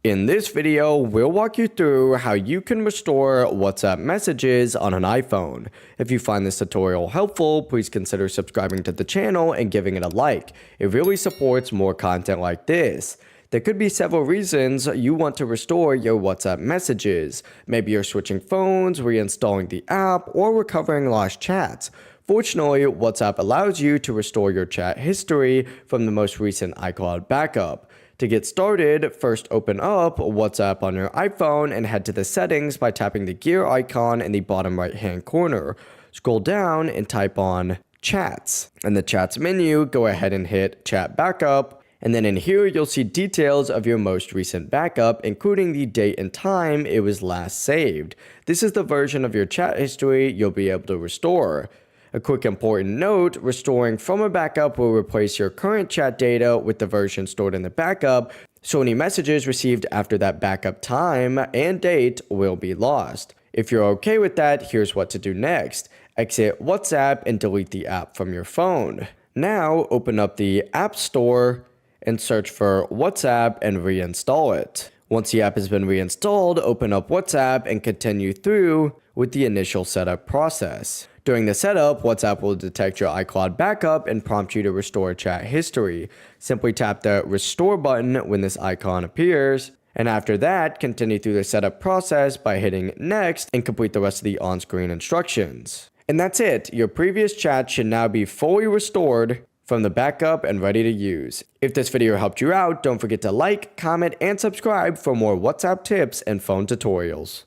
In this video, we'll walk you through how you can restore WhatsApp messages on an iPhone. If you find this tutorial helpful, please consider subscribing to the channel and giving it a like. It really supports more content like this. There could be several reasons you want to restore your WhatsApp messages. Maybe you're switching phones, reinstalling the app, or recovering lost chats. Fortunately, WhatsApp allows you to restore your chat history from the most recent iCloud backup. To get started, first open up WhatsApp on your iPhone and head to the settings by tapping the gear icon in the bottom right hand corner. Scroll down and type on Chats. In the Chats menu, go ahead and hit Chat Backup. And then in here, you'll see details of your most recent backup, including the date and time it was last saved. This is the version of your chat history you'll be able to restore. A quick important note, restoring from a backup will replace your current chat data with the version stored in the backup, so any messages received after that backup time and date will be lost. If you're okay with that, here's what to do next. Exit WhatsApp and delete the app from your phone. Now, open up the App Store and search for WhatsApp and reinstall it. Once the app has been reinstalled, open up WhatsApp and continue through with the initial setup process. During the setup, WhatsApp will detect your iCloud backup and prompt you to restore chat history. Simply tap the Restore button when this icon appears, and after that, continue through the setup process by hitting Next and complete the rest of the on-screen instructions. And that's it. Your previous chat should now be fully restored from the backup and ready to use. If this video helped you out, don't forget to like, comment, and subscribe for more WhatsApp tips and phone tutorials.